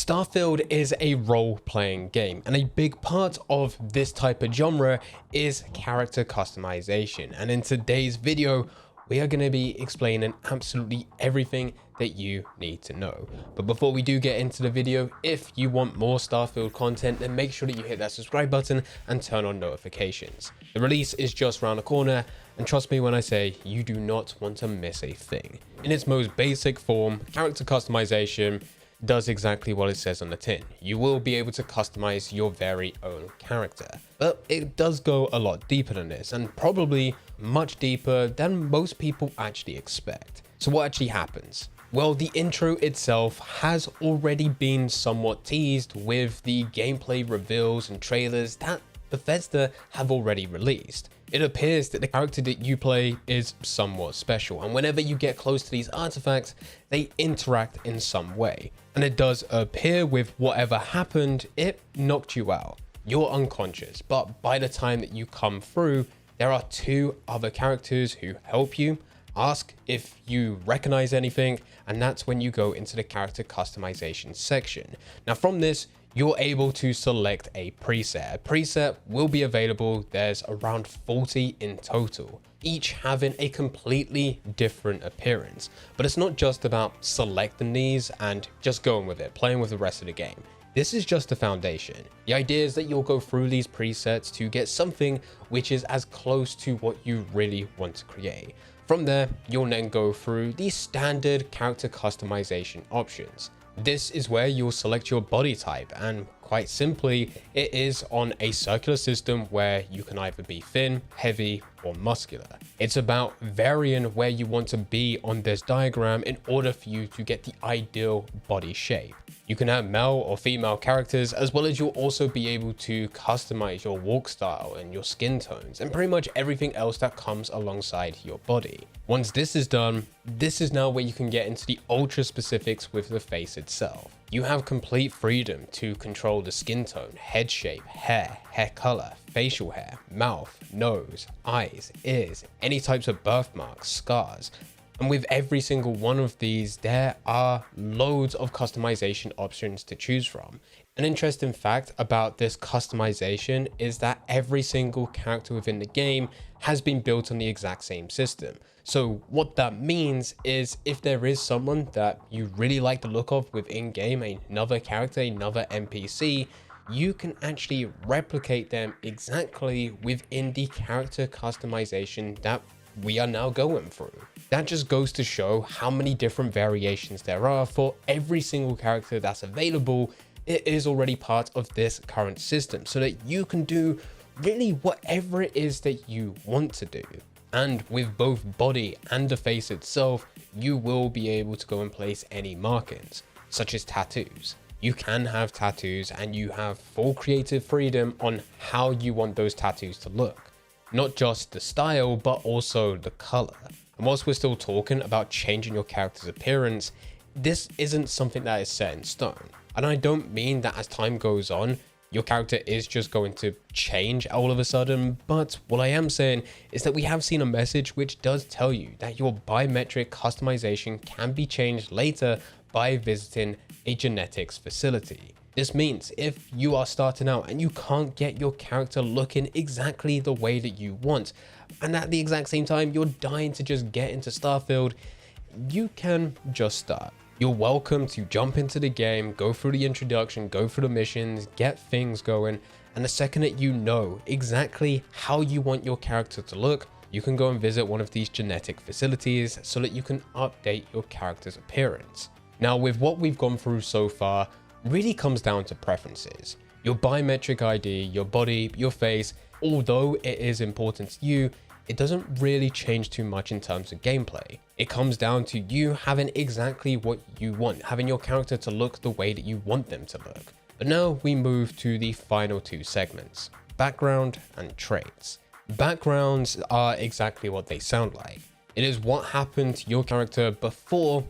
Starfield is a role-playing game, and a big part of this type of genre is character customization. And in today's video, we are going to be explaining absolutely everything that you need to know. But before we do get into the video, if you want more Starfield content, then make sure that you hit that subscribe button and turn on notifications. The release is just around the corner, and trust me when I say you do not want to miss a thing. In its most basic form, character customization does exactly what it says on the tin. You will be able to customize your very own character, but it does go a lot deeper than this, and probably much deeper than most people actually expect. So what actually happens? Well, the intro itself has already been somewhat teased with the gameplay reveals and trailers that Bethesda have already released. It appears that the character that you play is somewhat special, and whenever you get close to these artifacts, they interact in some way. And it does appear with whatever happened, it knocked you out. You're unconscious, but by the time that you come through, there are two other characters who help you, ask if you recognize anything, and that's when you go into the character customization section. Now from this, you're able to select a preset. A preset will be available. There's around 40 in total, each having a completely different appearance. But it's not just about selecting these and just going with it, playing with the rest of the game. This is just the foundation. The idea is that you'll go through these presets to get something which is as close to what you really want to create. From there, you'll then go through the standard character customization options. This is where you'll select your body type, and quite simply, it is on a circular system where you can either be thin, heavy, or muscular. It's about varying where you want to be on this diagram in order for you to get the ideal body shape. You can have male or female characters, as well as you'll also be able to customize your walk style and your skin tones and pretty much everything else that comes alongside your body. Once this is done, this is now where you can get into the ultra specifics with the face itself. You have complete freedom to control the skin tone, head shape, hair color, facial hair, mouth, nose, eyes, ears, any types of birthmarks, scars. And with every single one of these, there are loads of customization options to choose from. An interesting fact about this customization is that every single character within the game has been built on the exact same system. So what that means is if there is someone that you really like the look of within game, another character, another NPC, you can actually replicate them exactly within the character customization that we are now going through. That just goes to show how many different variations there are for every single character that's available. It is already part of this current system so that you can do really whatever it is that you want to do. And with both body and the face itself, you will be able to go and place any markings, such as tattoos. You can have tattoos and you have full creative freedom on how you want those tattoos to look. Not just the style, but also the color. And whilst we're still talking about changing your character's appearance, this isn't something that is set in stone. And I don't mean that as time goes on, your character is just going to change all of a sudden, but what I am saying is that we have seen a message which does tell you that your biometric customization can be changed later by visiting a genetics facility. This means if you are starting out and you can't get your character looking exactly the way that you want, and at the exact same time you're dying to just get into Starfield, you can just start. You're welcome to jump into the game, go through the introduction, go through the missions, get things going, and the second that you know exactly how you want your character to look, you can go and visit one of these genetic facilities so that you can update your character's appearance. Now, with what we've gone through so far, really comes down to preferences. Your biometric ID, your body, your face, although it is important to you, it doesn't really change too much in terms of gameplay. It comes down to you having exactly what you want, having your character to look the way that you want them to look. But now we move to the final two segments, background and traits. Backgrounds are exactly what they sound like. It is what happened to your character before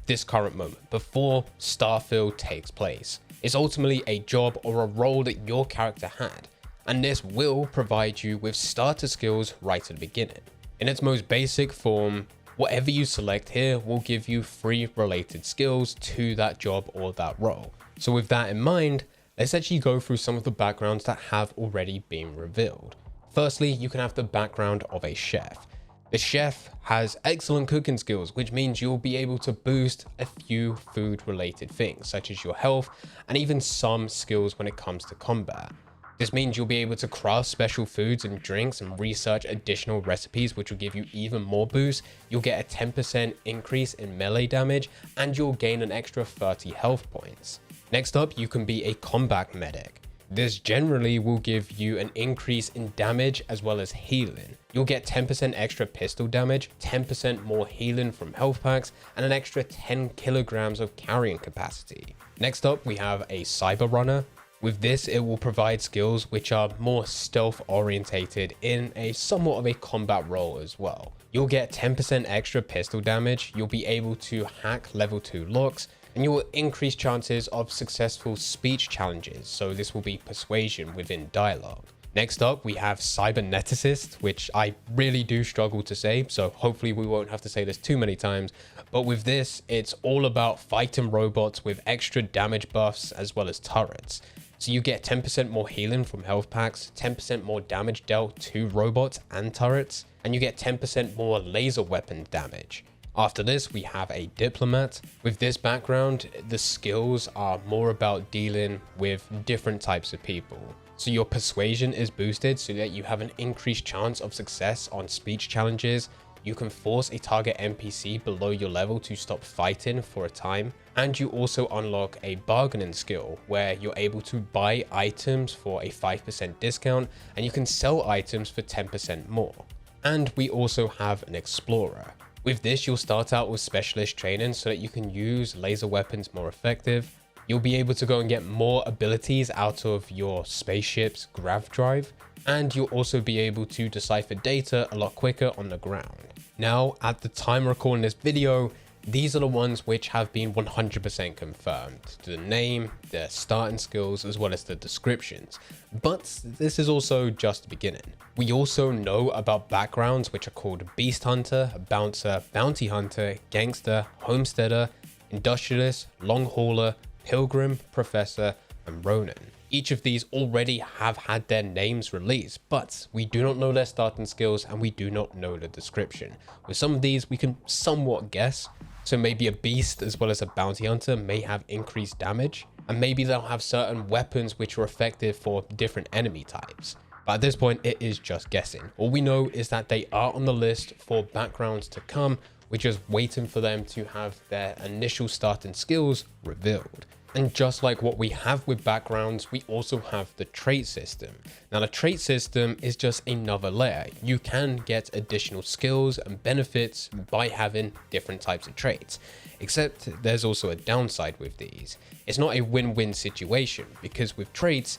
this current moment, before Starfield takes place. It's ultimately a job or a role that your character had, and this will provide you with starter skills right at the beginning. In its most basic form, whatever you select here will give you 3 related skills to that job or that role. So with that in mind, let's actually go through some of the backgrounds that have already been revealed. Firstly, you can have the background of a chef. The chef has excellent cooking skills, which means you'll be able to boost a few food related things, such as your health and even some skills when it comes to combat. This means you'll be able to craft special foods and drinks and research additional recipes, which will give you even more boost. You'll get a 10% increase in melee damage, and you'll gain an extra 30 health points. Next up, you can be a combat medic. This generally will give you an increase in damage as well as healing. You'll get 10% extra pistol damage, 10% more healing from health packs, and an extra 10 kilograms of carrying capacity. Next up, we have a cyber runner. With this, it will provide skills which are more stealth orientated in a somewhat of a combat role as well. You'll get 10% extra pistol damage, you'll be able to hack level 2 locks, and you will increase chances of successful speech challenges, so this will be persuasion within dialogue. Next up, we have cyberneticist, which I really do struggle to say, so hopefully we won't have to say this too many times. But with this, it's all about fighting robots with extra damage buffs as well as turrets. So you get 10% more healing from health packs, 10% more damage dealt to robots and turrets, and you get 10% more laser weapon damage. After this, we have a diplomat. With this background, the skills are more about dealing with different types of people. So your persuasion is boosted so that you have an increased chance of success on speech challenges. You can force a target NPC below your level to stop fighting for a time. And you also unlock a bargaining skill where you're able to buy items for a 5% discount, and you can sell items for 10% more. And we also have an explorer. With this, you'll start out with specialist training so that you can use laser weapons more effective. You'll be able to go and get more abilities out of your spaceship's grav drive, and you'll also be able to decipher data a lot quicker on the ground. Now, at the time recording this video, these are the ones which have been 100% confirmed. The name, the starting skills, as well as the descriptions. But this is also just the beginning. We also know about backgrounds which are called Beast Hunter, Bouncer, Bounty Hunter, Gangster, Homesteader, Industrialist, Long Hauler, Pilgrim, Professor, and Ronin. Each of these already have had their names released, but we do not know their starting skills and we do not know the description. With some of these, we can somewhat guess. So maybe a beast as well as a bounty hunter may have increased damage, and maybe they'll have certain weapons which are effective for different enemy types. But at this point, it is just guessing. All we know is that they are on the list for backgrounds to come. We're just waiting for them to have their initial starting skills revealed. And just like what we have with backgrounds, we also have the trait system. Now the trait system is just another layer. You can get additional skills and benefits by having different types of traits. Except there's also a downside with these. It's not a win-win situation, because with traits,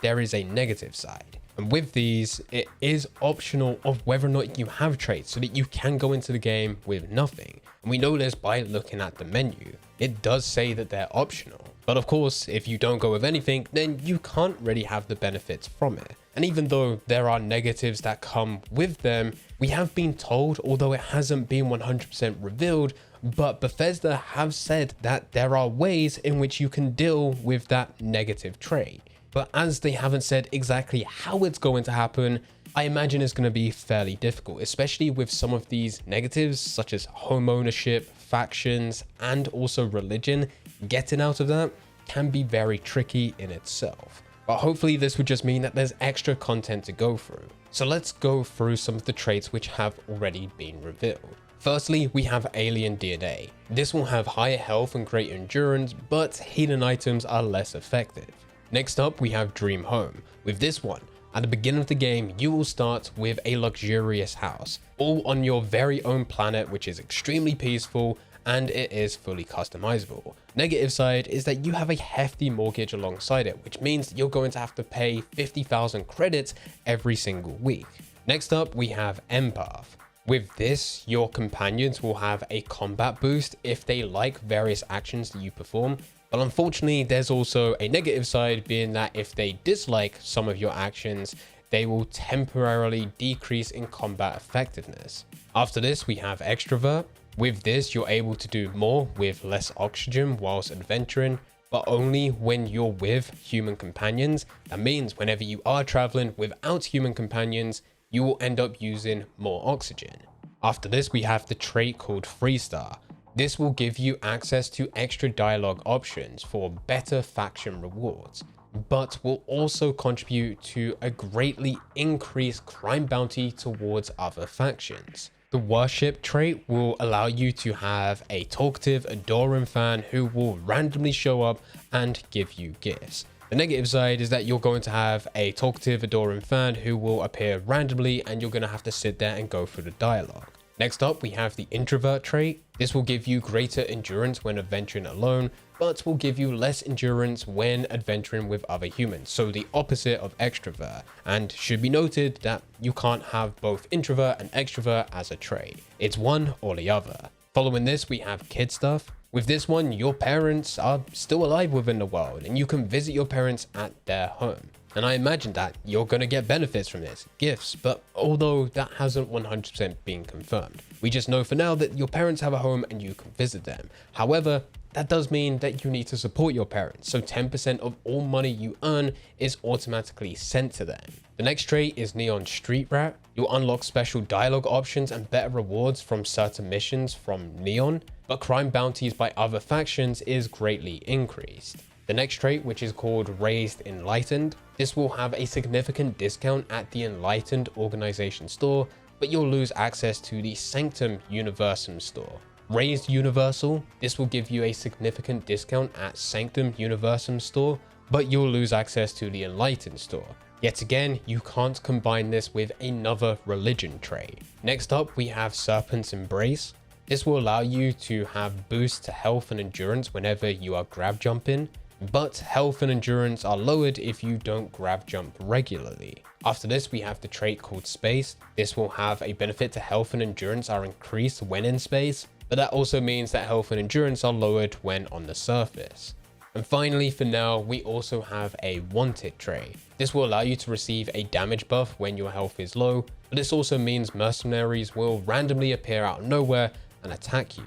there is a negative side. And with these, it is optional of whether or not you have traits, so that you can go into the game with nothing. And we know this by looking at the menu. It does say that they're optional. But of course, if you don't go with anything, then you can't really have the benefits from it. And even though there are negatives that come with them, we have been told, although it hasn't been 100% revealed, but Bethesda have said that there are ways in which you can deal with that negative trait. But as they haven't said exactly how it's going to happen, I imagine it's going to be fairly difficult, especially with some of these negatives such as home ownership, factions, and also religion. Getting out of that can be very tricky in itself. But hopefully this would just mean that there's extra content to go through. So let's go through some of the traits which have already been revealed. Firstly, we have alien DNA. This will have higher health and greater endurance, but healing items are less effective. Next up, we have Dream Home. With this one, at the beginning of the game, you will start with a luxurious house, all on your very own planet, which is extremely peaceful, and it is fully customizable. Negative side is that you have a hefty mortgage alongside it, which means you're going to have to pay 50,000 credits every single week. Next up, we have Empath. With this, your companions will have a combat boost if they like various actions that you perform. But unfortunately, there's also a negative side, being that if they dislike some of your actions, they will temporarily decrease in combat effectiveness. After this, we have Extrovert. With this, you're able to do more with less oxygen whilst adventuring, but only when you're with human companions. That means whenever you are traveling without human companions, you will end up using more oxygen. After this, we have the trait called Freestar. This will give you access to extra dialogue options for better faction rewards, but will also contribute to a greatly increased crime bounty towards other factions. The worship trait will allow you to have a talkative, adoring fan who will randomly show up and give you gifts. The negative side is that you're going to have a talkative, adoring fan who will appear randomly and you're going to have to sit there and go through the dialogue. Next up, we have the introvert trait. This will give you greater endurance when adventuring alone, but will give you less endurance when adventuring with other humans, so the opposite of extrovert. And should be noted that you can't have both introvert and extrovert as a trait. It's one or the other. Following this, we have kid stuff. With this one, your parents are still alive within the world and you can visit your parents at their home. And I imagine that you're going to get benefits from this, gifts, but although that hasn't 100% been confirmed. We just know for now that your parents have a home and you can visit them. However, that does mean that you need to support your parents, so 10% of all money you earn is automatically sent to them. The next trait is Neon Street Rat. You'll unlock special dialogue options and better rewards from certain missions from Neon, but crime bounties by other factions is greatly increased. The next trait, which is called Raised Enlightened, this will have a significant discount at the Enlightened organization store, but you'll lose access to the Sanctum Universum store. Raised Universal, this will give you a significant discount at Sanctum Universum store, but you'll lose access to the Enlightened store. Yet again, you can't combine this with another religion trait. Next up, we have Serpent's Embrace. This will allow you to have boosts to health and endurance whenever you are grab jumping, but health and endurance are lowered if you don't grab jump regularly. After this, we have the trait called Space. This will have a benefit to health and endurance are increased when in space, but that also means that health and endurance are lowered when on the surface. And finally, for now, we also have a Wanted trait. This will allow you to receive a damage buff when your health is low, but this also means mercenaries will randomly appear out of nowhere and attack you.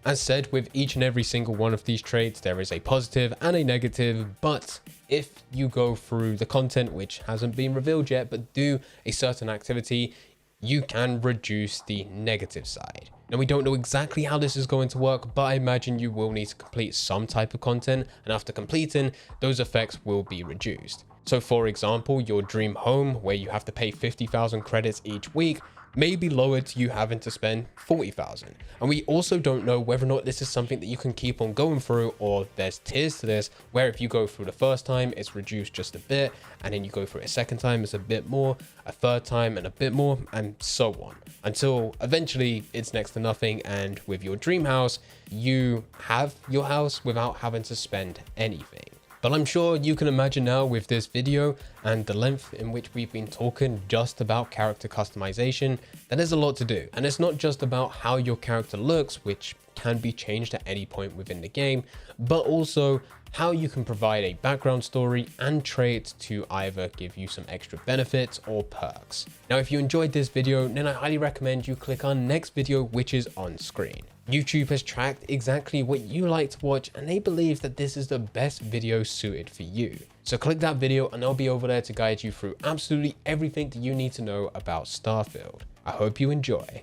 As said, with each and every single one of these traits, there is a positive and a negative, but if you go through the content, which hasn't been revealed yet, but do a certain activity, you can reduce the negative side. Now, we don't know exactly how this is going to work, but I imagine you will need to complete some type of content, and after completing, those effects will be reduced. So for example, your dream home, where you have to pay 50,000 credits each week, may be lowered to you having to spend 40,000. And we also don't know whether or not this is something that you can keep on going through, or there's tiers to this, where if you go through the first time, it's reduced just a bit, and then you go through it a second time, it's a bit more, a third time and a bit more, and so on. Until eventually it's next to nothing, and with your dream house, you have your house without having to spend anything. But I'm sure you can imagine now with this video and the length in which we've been talking just about character customization, that there's a lot to do. And it's not just about how your character looks, which can be changed at any point within the game, but also how you can provide a background story and traits to either give you some extra benefits or perks. Now, if you enjoyed this video, then I highly recommend you click on next video, which is on screen. YouTube has tracked exactly what you like to watch, and they believe that this is the best video suited for you. So click that video and I'll be over there to guide you through absolutely everything that you need to know about Starfield. I hope you enjoy.